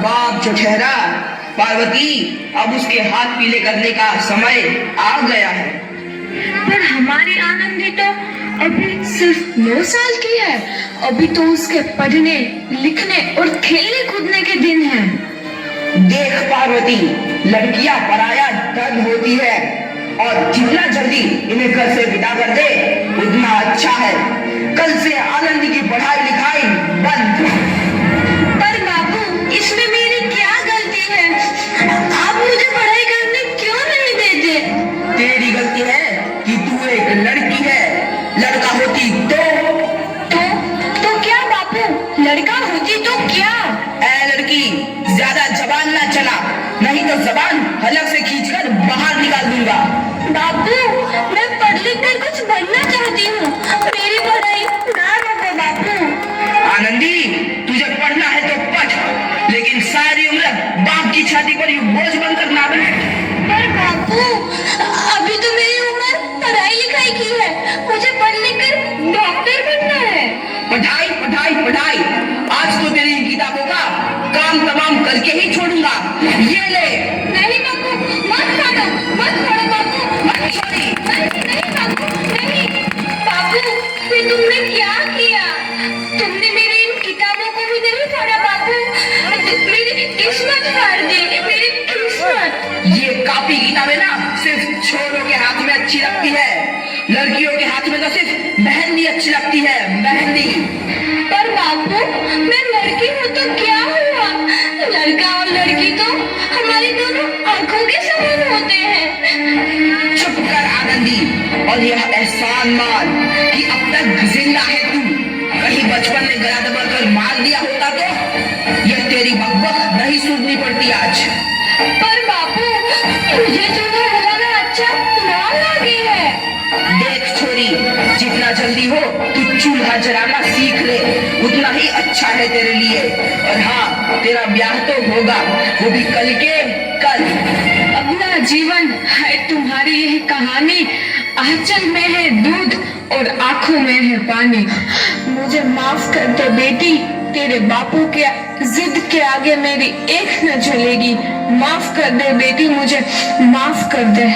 बाप जो ठहरा, पार्वती अब उसके हाथ पीले करने का समय आ गया है। पर हमारी आनंदी तो अभी सिर्फ 9 साल की है। अभी तो उसके पढ़ने लिखने और खेलने कूदने के दिन हैं। देख पार्वती, लड़कियां पराया धन होती है और जितना जल्दी इन्हें घर से विदा कर दे उतना अच्छा है। कल से आनंदी की पढ़ाई लिखाई बंद। पर बाबू, इसमें मेरी क्या गलती है? आप मुझे पढ़ाई करने क्यों नहीं देते? तेरी गलती है कि तू एक लड़की है। लड़का होती तो क्या बापू? लड़का होती तो क्या? ऐ लड़की, ज्यादा जबान ना चला, नहीं तो जबान हलक से खींचकर बाहर निकाल दूंगा। बाबू, मैं पढ़ लिख कर कुछ बनना चाहती हूँ। मेरी पढ़ाई ना रोको बापू। आनंदी, तुझे पढ़ना है तो पढ़, लेकिन सारी उम्र बाप की छाती पर यूं बोझ बनकर ना बैठ। पर बापू, अभी तो मेरी उम्र पढ़ाई लिखाई की है। मुझे पढ़ लिख कर डॉक्टर बनना है। पढ़ाई पढ़ाई पढ़ाई, आज तो तेरी इन किताबों का काम तमाम करके ही छोड़ूंगा। ये ले। नहीं बापू, मत छोड़ो, मत छोड़ो बापू, मत छोड़ी। नहीं नहीं बापू, नहीं। बापू, फिर तुमने क्या किया? तुमने मेरी इन किताबों को भी नहीं पढ़ा बापू। मेरी किस्मत फाड़ दी, मेरी किस्मत। ये कॉपी किताबें ना सिर्फ छोरों के हाथ में अच्छी लगती है, लड़कियों के हाथ में तो सिर्फ मेहंदी अच्छी लगती है, मेहंदी। पर बापू, मैं लड़की हूँ तो क्या हुआ? लड़का और लड़की तो हमारी दोनों आंखों के समान होते हैं। चुप कर आनंदी, और यह एहसान मान कि अब तक जिंदा है तू। कहीं बचपन में गला दबाकर मार दिया होता तो यह तेरी बकबक नहीं सुननी पड़ती आज। पर बापू, मुझे चूल्हा जलाना अच्छा ना लगे है। देख छोरी, जितना जल्दी हो तू चूल्हा जलाना सीख ले, उतना ही अच्छा है तेरे लिए। और हाँ, तेरा ब्याह तो होगा, वो भी कल के कल। अपना जीवन है तुम्हारी यही कहानी। आंचल में है दूध और आंखों में है पानी। मुझे माफ कर दे बेटी, तेरे बापू के जिद के आगे मेरी एक न चलेगी। माफ कर दे बेटी, मुझे माफ कर दे।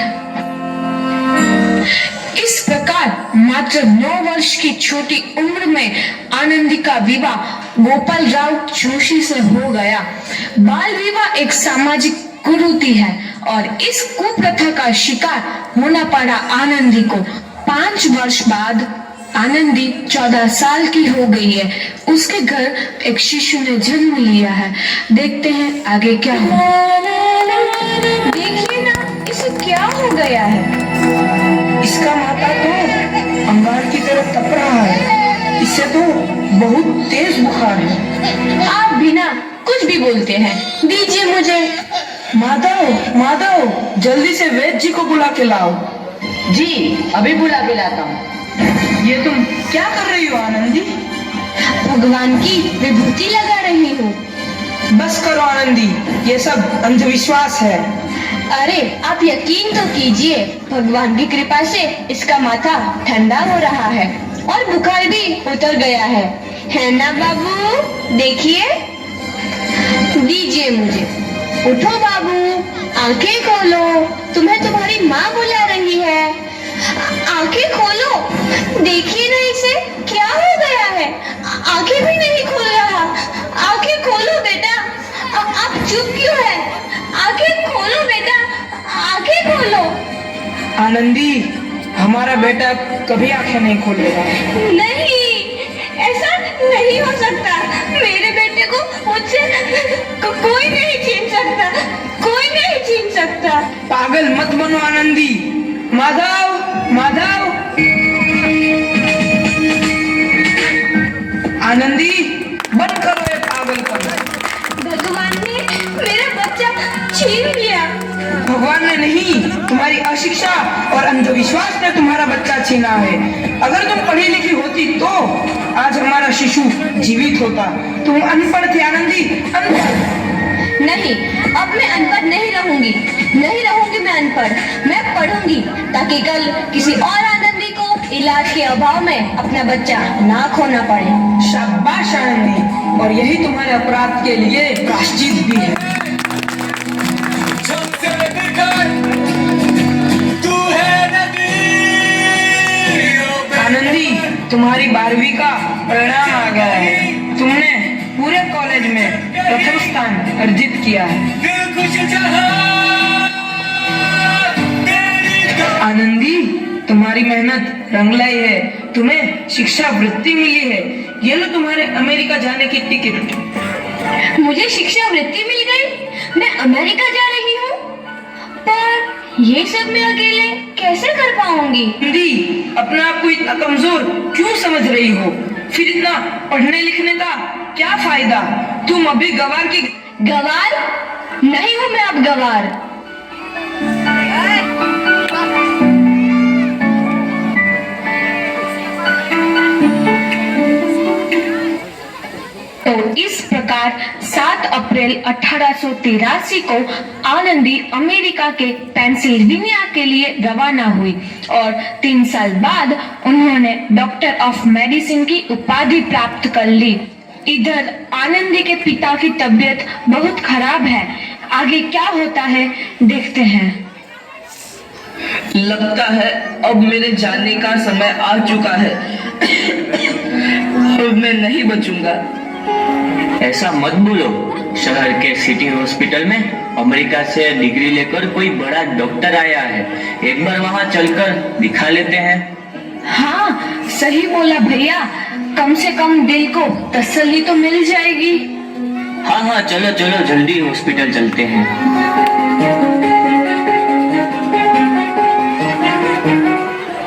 इस प्रकार मात्र 9 वर्ष की छोटी उम्र में आनंदी का विवाह गोपाल राव जोशी से हो गया। बाल विवाह एक सामाजिक कुरीति है और इस कुप्रथा का शिकार होना पड़ा आनंदी को। 5 वर्ष बाद आनंदी 14 साल की हो गई है। उसके घर एक शिशु ने जन्म लिया है। देखते हैं आगे क्या हो। देखिए ना, इसे क्या हो गया है? इसका माथा तो अंगार की तरह तप रहा है। इससे तो बहुत तेज बुखार है। आप बिना कुछ भी बोलते हैं, दीजिए मुझे। माधव, माधव, जल्दी से वैद्य जी को बुला के लाओ। जी, अभी बुला के लाता हूँ। ये तुम क्या कर रही हो आनंदी? भगवान की विभूति लगा रही हूँ। बस करो आनंदी, ये सब अंधविश्वास है। अरे आप यकीन तो कीजिए, भगवान की कृपा से इसका माथा ठंडा हो रहा है और बुखार भी उतर गया है ना बाबू? देखिए, दीजिए मुझे। उठो बाबू, आंखें खोलो, तुम्हें तुम्हारी माँ बुला रही है। आंखें खोलो, देखिए ना इसे क्या हो गया है। आंखें भी नहीं खोल रहा। आंखें खोलो बेटा। आप चुप क्यों है? आंखें खोलो बेटा, आंखें खोलो। आनंदी, हमारा बेटा कभी आंखें नहीं खोलेगा। नहीं, ऐसा नहीं हो सकता। मेरे बेटे को मुझसे कोई नहीं छीन सकता, कोई नहीं छीन सकता। पागल मत बनो आनंदी। माधव, माधव, आनंदी, बंद करो ये पागलपन। भगवान ने मेरा बच्चा छीन लिया। भगवान ने नहीं, तुम्हारी अशिक्षा और अंधविश्वास ने तुम्हारा बच्चा छीना है। अगर तुम पढ़ी लिखी होती तो आज हमारा शिशु जीवित होता। तुम अनपढ़ थी आनंदी, अनपढ़। नहीं, अब मैं अनपढ़ नहीं रहूंगी। नहीं रहूंगी मैं अनपढ़। मैं पढ़ूंगी ताकि कल किसी और आनंदी को इलाज के अभाव में अपना बच्चा ना खोना पड़े। शाबाश आनंदी, और यही तुम्हारे अपराध के लिए प्रायश्चित भी प्रथम स्थान अर्जित किया है। आनंदी, तुम्हारी मेहनत रंग लाई है, तुम्हें शिक्षा वृत्ति मिली है। ये लो तुम्हारे अमेरिका जाने की टिकट। मुझे शिक्षा वृत्ति मिल गई, मैं अमेरिका जा रही हूँ। पर ये सब मैं अकेले कैसे कर पाऊंगी? आनंदी, अपना आप को इतना कमजोर क्यों समझ रही हो? फिर इतना पढ़ने लिखने का क्या फायदा? तुम अभी गवार की गवार नहीं हूँ मैं अब गवार। तो इस प्रकार 7 अप्रैल 1883 को आनंदी अमेरिका के पेंसिल्वेनिया के लिए रवाना हुई और 3 साल बाद उन्होंने डॉक्टर ऑफ मेडिसिन की उपाधि प्राप्त कर ली। इधर आनंदी के पिता की तबीयत बहुत खराब है। आगे क्या होता है देखते हैं। लगता है अब मेरे जाने का समय आ चुका है। अब मैं नहीं बचूंगा। ऐसा मत बोलो। शहर के सिटी हॉस्पिटल में अमेरिका से डिग्री लेकर कोई बड़ा डॉक्टर आया है। एक बार वहाँ चलकर दिखा लेते हैं। हाँ, सही बोला भैया। कम से कम दिल को तसल्ली तो मिल जाएगी। हाँ हाँ, चलो चलो जल्दी हॉस्पिटल चलते हैं।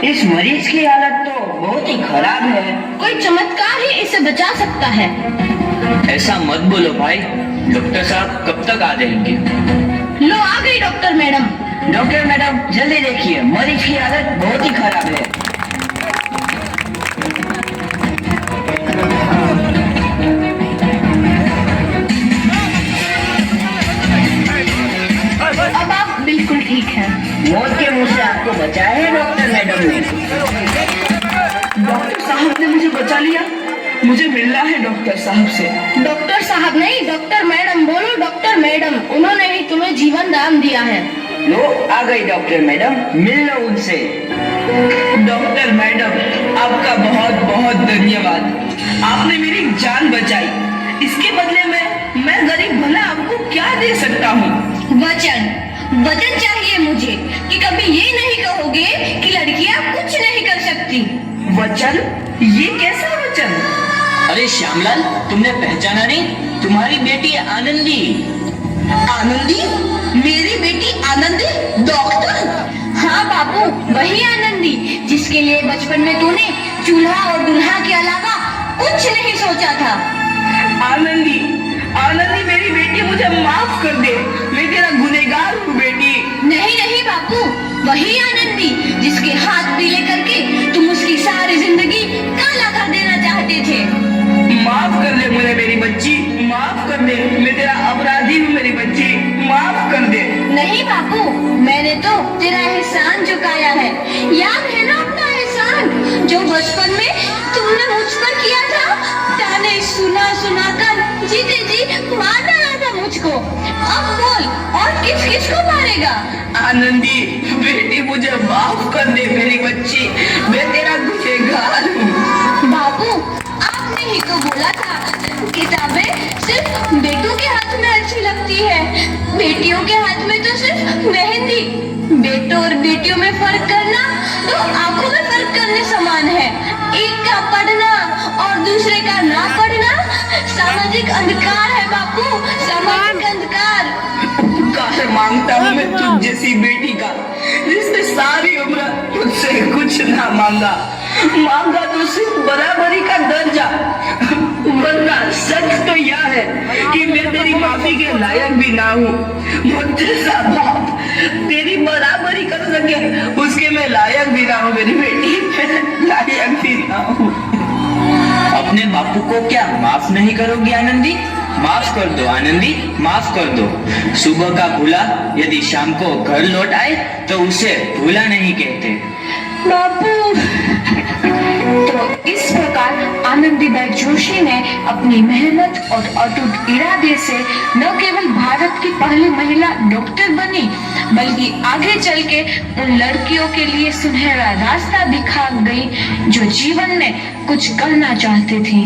इस मरीज की हालत तो बहुत ही खराब है। कोई चमत्कार ही इसे बचा सकता है। ऐसा मत बोलो भाई। डॉक्टर साहब कब तक आ जाएंगे? लो आ गई डॉक्टर मैडम। डॉक्टर मैडम जल्दी देखिए, मरीज की हालत बहुत ही खराब है। अब आप बिल्कुल ठीक हैं। मौत के मुंह से आपको बचाया है डॉक्टर मैडम ने। डॉक्टर साहब ने मुझे बचा लिया। मुझे मिलना है डॉक्टर साहब से। डॉक्टर साहब नहीं, डॉक्टर मैडम बोलो। डॉक्टर मैडम, उन्होंने ही तुम्हें जीवन दान दिया है। लो आ गई डॉक्टर मैडम, मिल लो उनसे। डॉक्टर मैडम, आपका बहुत बहुत धन्यवाद। आपने मेरी जान बचाई। इसके बदले में मैं गरीब भला आपको क्या दे सकता हूँ? वचन चाहिए मुझे कि कभी ये नहीं कहोगे कि लड़कियां कुछ नहीं कर सकती। वचन? ये कैसा वचन? अरे श्यामलाल, तुमने पहचाना नहीं? तुम्हारी बेटी आनंदी। आनंदी? मेरी बेटी आनंदी डॉक्टर? हाँ बाबू, वही आनंदी जिसके लिए बचपन में तूने चूल्हा और दुल्हा के अलावा कुछ नहीं सोचा था। आनंदी, आनंदी मेरी बेटी, मुझे माफ कर दे। मैं तेरा गुनहगार हूँ बेटी। नहीं नहीं बापू, वही आनंदी जिसके हाथ पीले करके तुम उसकी सारी जिंदगी काला कर देना चाहते थे। माफ कर दे मुझे मेरी बच्ची, माफ कर दे। मैं तेरा अपराधी हूँ मेरी बच्ची, माफ कर दे। नहीं बापू, मैंने तो तेरा एहसान चुकाया है। याद है ना अपना एहसान जो बचपन में तुमने मुझ पर किया था? ताने सुना सुना कर जीते जी मार डाला था मुझको। अब बोल, और किस किस को मारेगा? आनंदी बेटी, मुझे माफ कर दे मेरी बच्ची। मैं तेरा गुनहगार हूँ। बापू, आपने ही तो बोला था किताबें सिर्फ बेटों के हाथ में अच्छी लगती है, बेटियों के हाथ में तो सिर्फ मेहंदी। बेटों और बेटियों में फर्क करना तो आंखों में फर्क करने समान है। एक का पढ़ना और दूसरे का ना पढ़ना सामाजिक अंधकार है बापू, सामाजिक अंधकार। उपकार मांगता हूँ मैं तुझ जैसी बेटी का, जिसने सारी उम्र तुझसे कुछ ना मांगा तो सिर्फ बराबरी का दर्जा। वरना सच तो यह है कि मैं तेरी माफी के लायक भी ना हूँ। मुझ जैसा बाप तेरी बराबरी कर सके उसके मैं लायक भी ना हूँ मेरी बेटी, मैं लायक भी ना हूँ। अपने बापू को क्या माफ नहीं करोगी आनंदी? माफ कर दो आनंदी, माफ कर दो। सुबह का भूला यदि शाम को घर लौट आए तो उसे भूला नहीं कहते। बापू। तो इस प्रकार आनंदीबाई जोशी ने अपनी मेहनत और अटूट इरादे से न केवल भारत की पहली महिला डॉक्टर बनी, बल्कि आगे चल के उन लड़कियों के लिए सुनहरा रास्ता दिखा गई जो जीवन में कुछ करना चाहती थी।